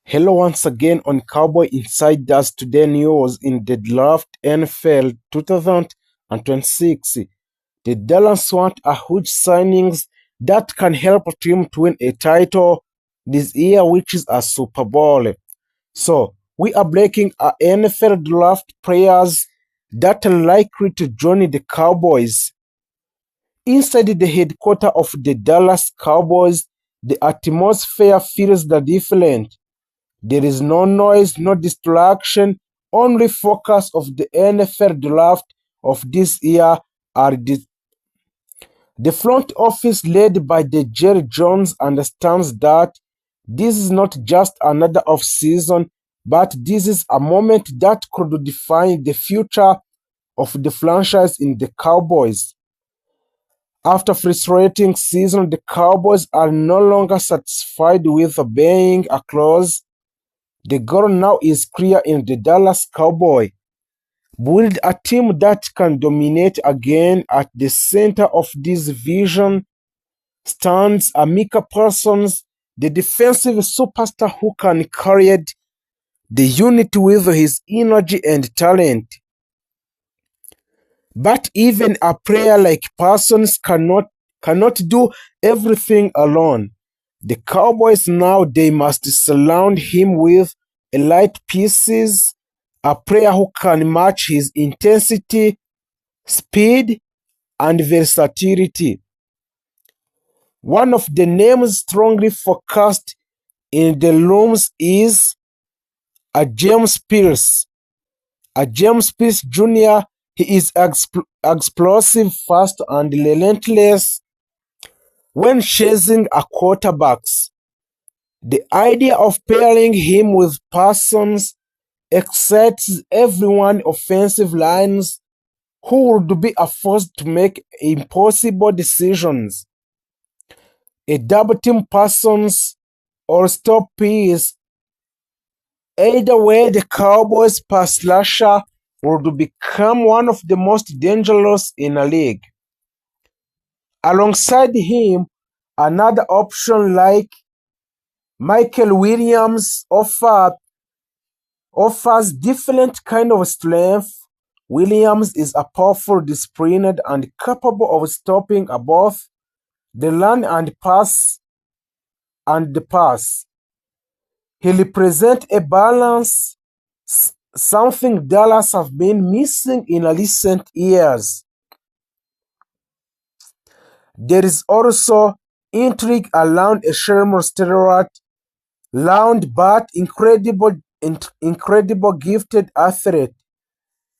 Hello once again on Cowboy Insiders Today News in the draft NFL 2026. The Dallas want a huge signings that can help a team to win a title this year, which is a Super Bowl. So, we are breaking our NFL draft players that are likely to join the Cowboys. Inside the headquarters of the Dallas Cowboys, the atmosphere feels different. There is no noise, no distraction, only focus of the NFL draft of this year are the front office led by the Jerry Jones understands that this is not just another off-season, but this is a moment that could define the future of the franchise in the Cowboys. After frustrating season, the Cowboys are no longer satisfied with obeying a clause. The goal now is clear in the Dallas Cowboys. Build a team that can dominate again. At the center of this vision stands Micah Parsons, the defensive superstar who can carry the unit with his energy and talent. But even a player like Parsons cannot do everything alone. The Cowboys now they must surround him with elite pieces, a player who can match his intensity, speed, and versatility. One of the names strongly forecast in the rooms is a James Pierce. A James Pierce Jr. He is explosive, fast, and relentless when chasing a quarterbacks. The idea of pairing him with Parsons excites everyone offensive lines who would be forced to make impossible decisions. A double team Parsons or stop Pierce. Either way, the Cowboys pass rusher would become one of the most dangerous in a league. Alongside him, another option like Michael Williams offers different kind of strength. Williams is a powerful, disciplined, and capable of stopping both the run and the pass. He represents a balance, something Dallas have been missing in recent years. There is also intrigue around a Sherman steroid round but incredible gifted athlete.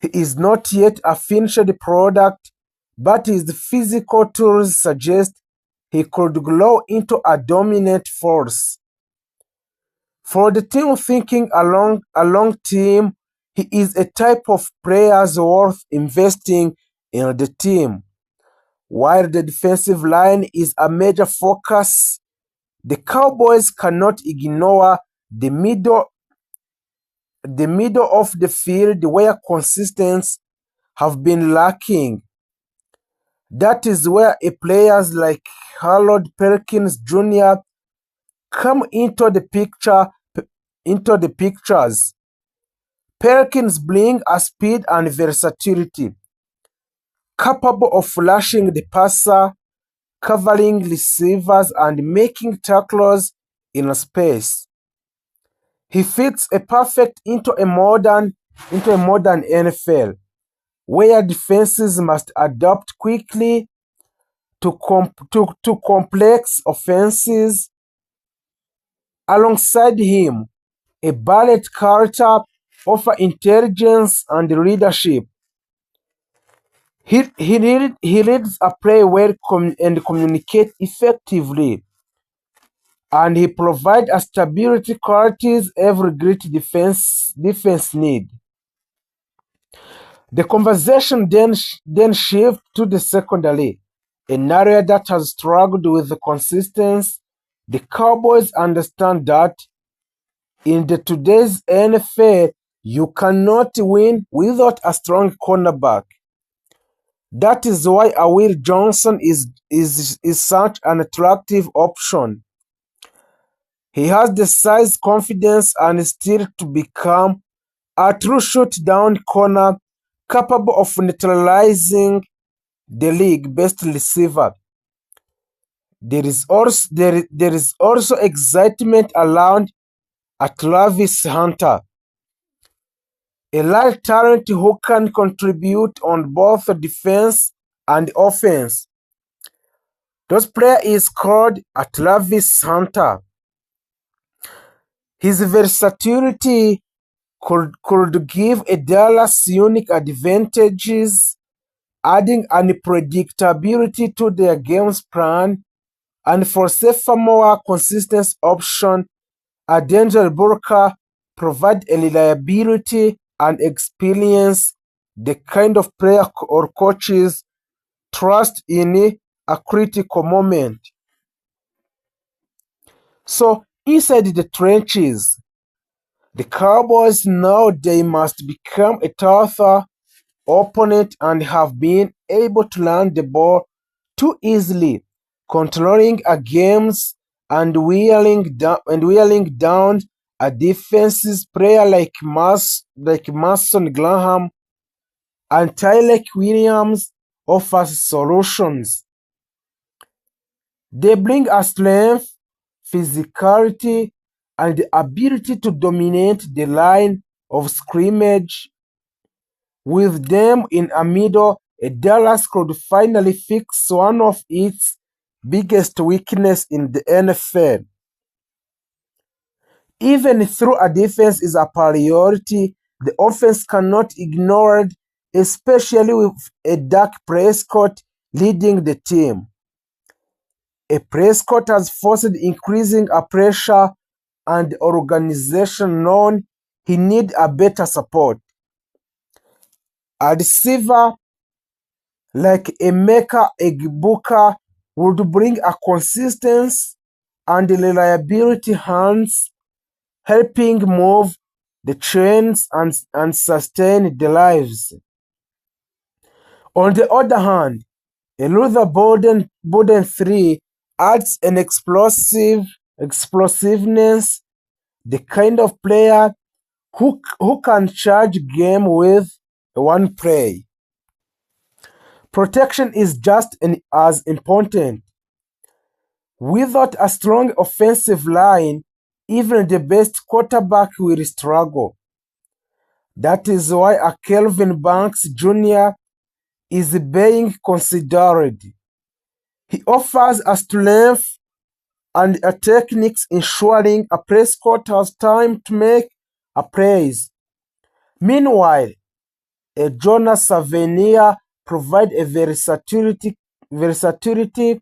He is not yet a finished product, but his physical tools suggest he could grow into a dominant force. For the team thinking along team, he is a type of player worth investing in the team. While the defensive line is a major focus, the Cowboys cannot ignore the middle of the field where consistency have been lacking. That is where players like Harold Perkins Jr. come into the pictures. Perkins brings a speed and versatility, capable of flashing the passer, covering receivers, and making tackles in space. He fits a perfect into a modern NFL, where defenses must adapt quickly to complex offenses. Alongside him, a Barrett Carter offers intelligence and leadership. He reads a play well and communicates effectively, and he provides a stability qualities every great defense needs. The conversation then shifts to the secondary, an area that has struggled with the consistency. The Cowboys understand that in today's NFL, you cannot win without a strong cornerback. That is why Will Johnson is such an attractive option. He has the size, confidence, and skill to become a true shutdown corner capable of neutralizing the league best receiver. There is also excitement around a Travis Hunter, a large talent who can contribute on both defense and offense. This player is called a Travis Hunter. His versatility could give a Dallas unique advantages, adding unpredictability to their game's plan, and for safer, more consistent option, a Denzel Burka provide a reliability and experience, the kind of player or coaches trust in a critical moment. So inside the trenches, the Cowboys know they must become a tougher opponent and have been able to land the ball too easily, controlling a games and wearing down a defense's player like Mason Graham and Tyler Williams offers solutions. They bring a strength, physicality, and the ability to dominate the line of scrimmage. With them in a middle, Dallas could finally fix one of its biggest weaknesses in the NFL. Even though a defense is a priority, the offense cannot ignore it, especially with a Dak Prescott leading the team. A Prescott has forced increasing a pressure and the organization known he need a better support. A receiver like Emeka Egbuka would bring a consistency and reliability hands, helping move the chains and sustain the lives. On the other hand, a Luther Bowden 3 adds an explosiveness, the kind of player who can charge game with one play. Protection is just as important. Without a strong offensive line, even the best quarterback will struggle. That is why a Kelvin Banks Jr. is being considered. He offers a strength and a techniques ensuring a Prescott has time to make a plays. Meanwhile, a Jonas Savania provides a versatility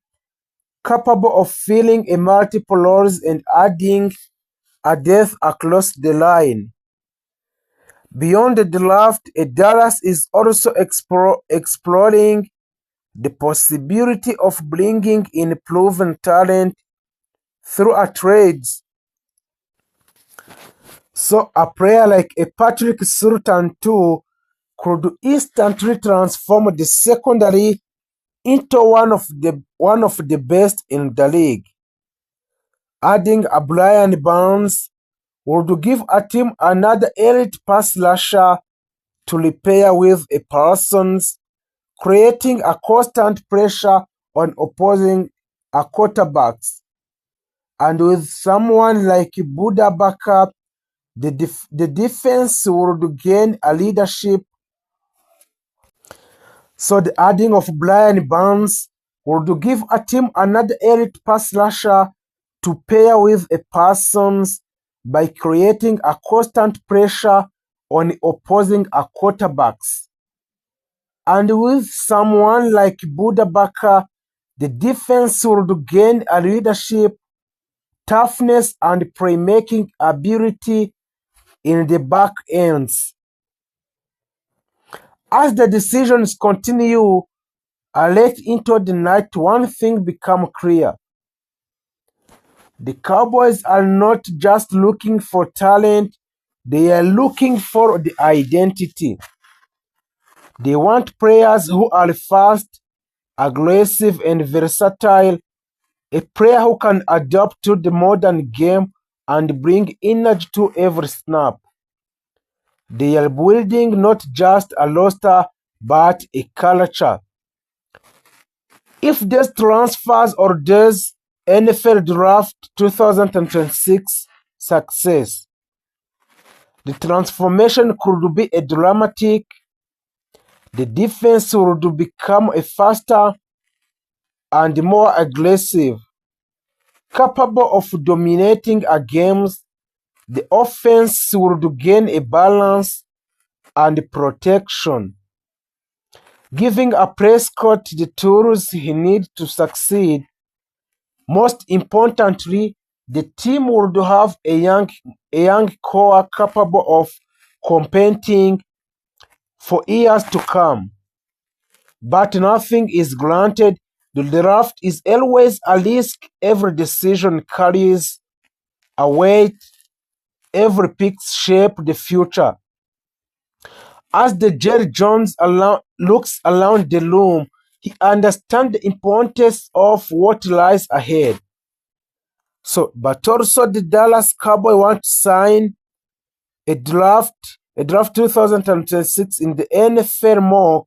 capable of filling a multiple roles and adding a depth across the line. Beyond the draft, Dallas is also exploring the possibility of bringing in proven talent through a trades. So a player like a Patrick Surtain too could instantly transform the secondary into one of the best in the league. Adding a Brian Barnes would give a team another elite pass rusher to repair with a Parsons, creating a constant pressure on opposing quarterbacks. And with someone like Buda Baka, the defense would gain a leadership. So the adding of Brian Barnes would give a team another elite pass rusher to pair with a Parsons by creating a constant pressure on opposing quarterbacks. And with someone like Buda Baka, the defense would gain a leadership, toughness, and playmaking ability in the back ends. As the decisions continue, late into the night, one thing becomes clear. The Cowboys are not just looking for talent, they are looking for the identity. They want players who are fast, aggressive, and versatile, a player who can adapt to the modern game and bring energy to every snap. They are building not just a roster but a culture. If this transfers or this NFL Draft 2026 success, the transformation could be a dramatic. The defense would become a faster and more aggressive, capable of dominating a game. The offense would gain a balance and protection, giving a Prescott the tools he needs to succeed. Most importantly, the team would have a young core capable of competing for years to come. But nothing is granted. The draft is always a risk. Every decision carries a weight. Every pick shapes the future. As the Jerry Jones looks around the room, he understands the importance of what lies ahead. But also the Dallas Cowboys want to sign a draft 2026 in the NFL mock.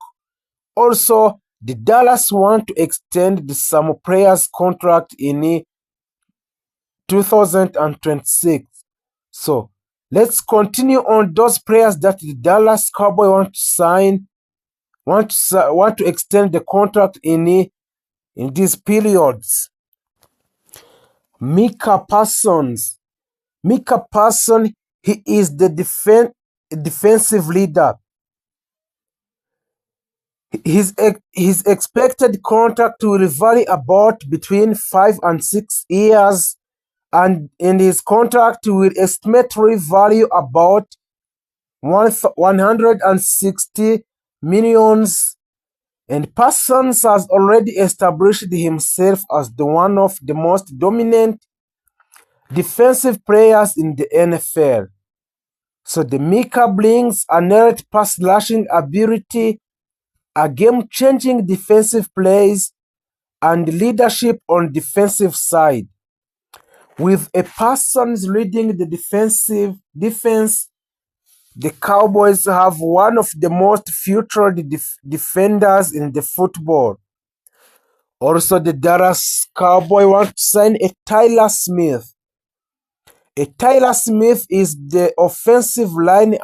Also, the Dallas want to extend some players' contract in 2026. So let's continue on those players that the Dallas Cowboys want to sign, want to extend the contract in these periods. Micah Parsons. Micah Parsons, he is the defensive leader. His expected contract will vary about between 5 and 6 years, and in his contract will estimate value about 160 millions. And Parsons has already established himself as one of the most dominant defensive players in the NFL. So the Micah brings a net pass rushing ability, a game-changing defensive plays, and leadership on defensive side. With a Parsons leading the defense, the Cowboys have one of the most featured defenders in the football. Also, the Dallas Cowboys want to sign a Tyler Smith. A Tyler Smith is the offensive lineman,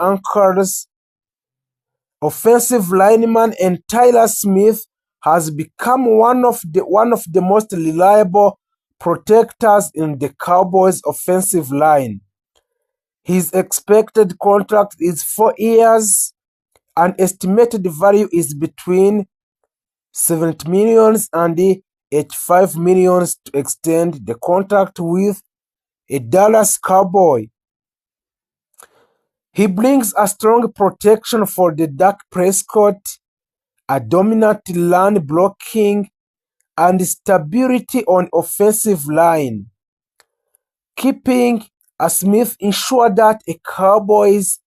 and Tyler Smith has become one of the most reliable protectors in the Cowboys' offensive line. His expected contract is 4 years, and estimated value is between 70 millions and 85 millions to extend the contract with a Dallas Cowboy. He brings a strong protection for the Dak Prescott, a dominant run blocking, and stability on offensive line. Keeping a Smith ensure that a Cowboys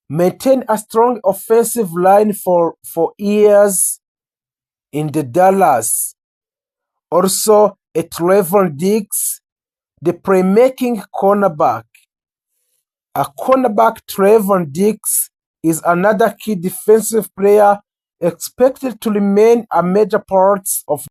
maintain a strong offensive line for years in the Dallas. Also, a Trevon Diggs, the playmaking cornerback. A cornerback, Trevon Diggs, is another key defensive player expected to remain a major part of